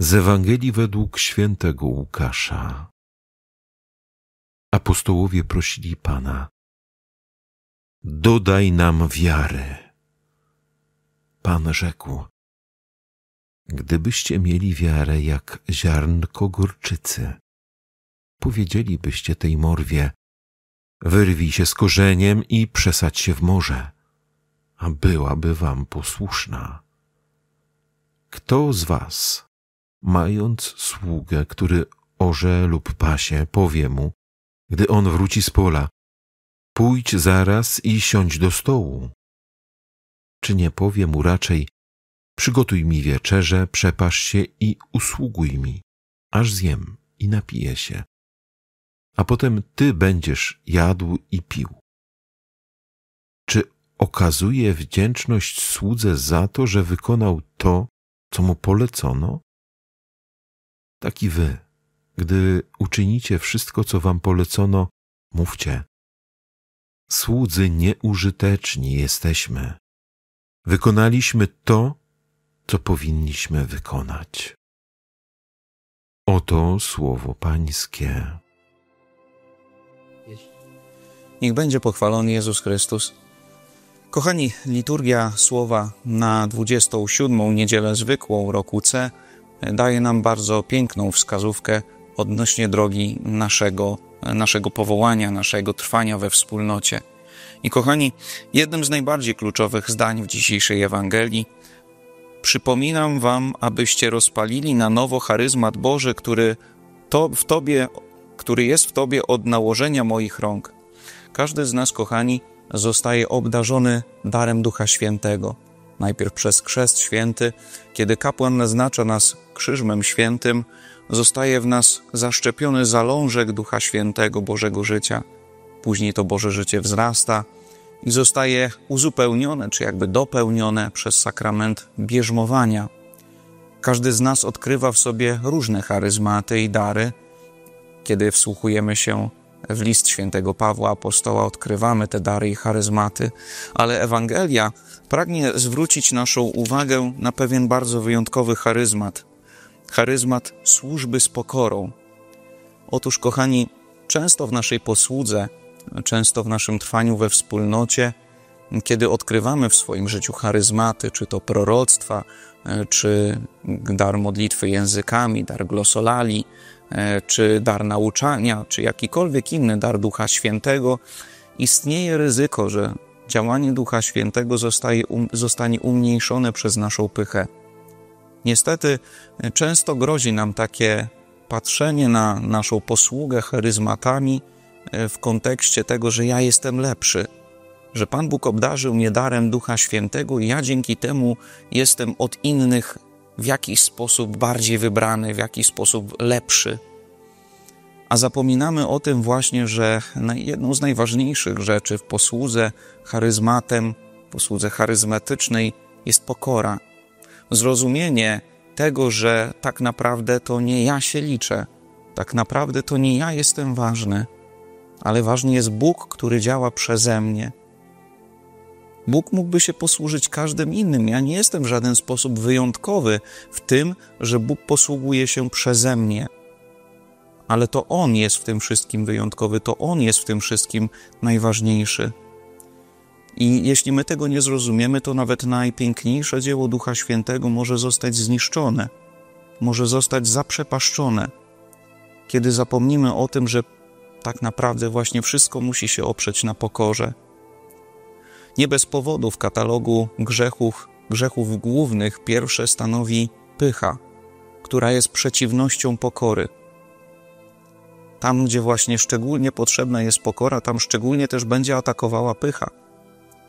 Z Ewangelii według świętego Łukasza. Apostołowie prosili Pana: dodaj nam wiary. Pan rzekł: gdybyście mieli wiarę jak ziarnko gorczycy, powiedzielibyście tej morwie: wyrwij się z korzeniem i przesadź się w morze, a byłaby wam posłuszna. Kto z was, mając sługę, który orze lub pasie, powie mu, gdy on wróci z pola: pójdź zaraz i siądź do stołu? Czy nie powie mu raczej: przygotuj mi wieczerzę, przepasz się i usługuj mi, aż zjem i napiję się, a potem ty będziesz jadł i pił? Czy okazuje wdzięczność słudze za to, że wykonał to, co mu polecono? Tak i wy, gdy uczynicie wszystko, co wam polecono, mówcie: słudzy nieużyteczni jesteśmy. Wykonaliśmy to, co powinniśmy wykonać. Oto słowo Pańskie. Niech będzie pochwalony Jezus Chrystus. Kochani, liturgia słowa na 27. niedzielę zwykłą roku C daje nam bardzo piękną wskazówkę odnośnie drogi naszego powołania, naszego trwania we wspólnocie. I kochani, jednym z najbardziej kluczowych zdań w dzisiejszej Ewangelii: przypominam wam, abyście rozpalili na nowo charyzmat Boży, który jest w tobie od nałożenia moich rąk. Każdy z nas, kochani, zostaje obdarzony darem Ducha Świętego. Najpierw przez chrzest święty, kiedy kapłan naznacza nas Krzyżmem Świętym, zostaje w nas zaszczepiony zalążek Ducha Świętego, Bożego życia. Później to Boże życie wzrasta i zostaje uzupełnione, czy jakby dopełnione przez sakrament bierzmowania. Każdy z nas odkrywa w sobie różne charyzmaty i dary. Kiedy wsłuchujemy się w list świętego Pawła Apostoła, odkrywamy te dary i charyzmaty, ale Ewangelia pragnie zwrócić naszą uwagę na pewien bardzo wyjątkowy charyzmat. Charyzmat służby z pokorą. Otóż, kochani, często w naszej posłudze, często w naszym trwaniu we wspólnocie, kiedy odkrywamy w swoim życiu charyzmaty, czy to proroctwa, czy dar modlitwy językami, dar glosolali, czy dar nauczania, czy jakikolwiek inny dar Ducha Świętego, istnieje ryzyko, że działanie Ducha Świętego zostanie umniejszone przez naszą pychę. Niestety często grozi nam takie patrzenie na naszą posługę charyzmatami w kontekście tego, że ja jestem lepszy, że Pan Bóg obdarzył mnie darem Ducha Świętego i ja dzięki temu jestem od innych w jakiś sposób bardziej wybrany, w jakiś sposób lepszy. A zapominamy o tym właśnie, że jedną z najważniejszych rzeczy w posłudze charyzmatem, posłudze charyzmatycznej jest pokora. Zrozumienie tego, że tak naprawdę to nie ja się liczę, tak naprawdę to nie ja jestem ważny, ale ważny jest Bóg, który działa przeze mnie. Bóg mógłby się posłużyć każdym innym. Ja nie jestem w żaden sposób wyjątkowy w tym, że Bóg posługuje się przeze mnie. Ale to On jest w tym wszystkim wyjątkowy, to On jest w tym wszystkim najważniejszy. I jeśli my tego nie zrozumiemy, to nawet najpiękniejsze dzieło Ducha Świętego może zostać zniszczone, może zostać zaprzepaszczone, kiedy zapomnimy o tym, że tak naprawdę właśnie wszystko musi się oprzeć na pokorze. Nie bez powodu w katalogu grzechów głównych pierwsze stanowi pycha, która jest przeciwnością pokory. Tam, gdzie właśnie szczególnie potrzebna jest pokora, tam szczególnie też będzie atakowała pycha,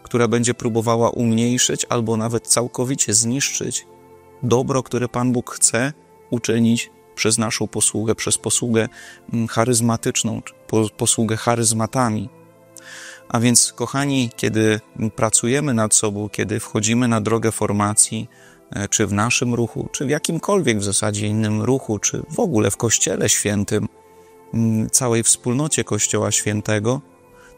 która będzie próbowała umniejszyć albo nawet całkowicie zniszczyć dobro, które Pan Bóg chce uczynić przez naszą posługę, przez posługę charyzmatyczną, posługę charyzmatami. A więc, kochani, kiedy pracujemy nad sobą, kiedy wchodzimy na drogę formacji, czy w naszym ruchu, czy w jakimkolwiek w zasadzie innym ruchu, czy w ogóle w Kościele Świętym, całej wspólnocie Kościoła Świętego,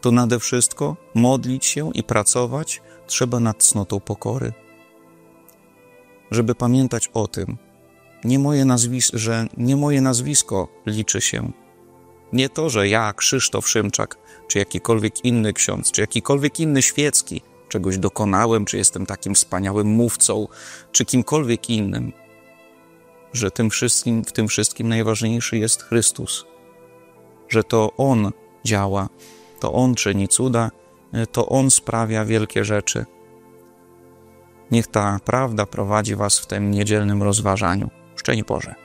to nade wszystko modlić się i pracować trzeba nad cnotą pokory. Żeby pamiętać o tym, że nie moje nazwisko liczy się. Nie to, że ja, Krzysztof Szymczak, czy jakikolwiek inny ksiądz, czy jakikolwiek inny świecki czegoś dokonałem, czy jestem takim wspaniałym mówcą, czy kimkolwiek innym, że w tym wszystkim najważniejszy jest Chrystus, że to On działa, to On czyni cuda, to On sprawia wielkie rzeczy. Niech ta prawda prowadzi was w tym niedzielnym rozważaniu. Szczęść Boże.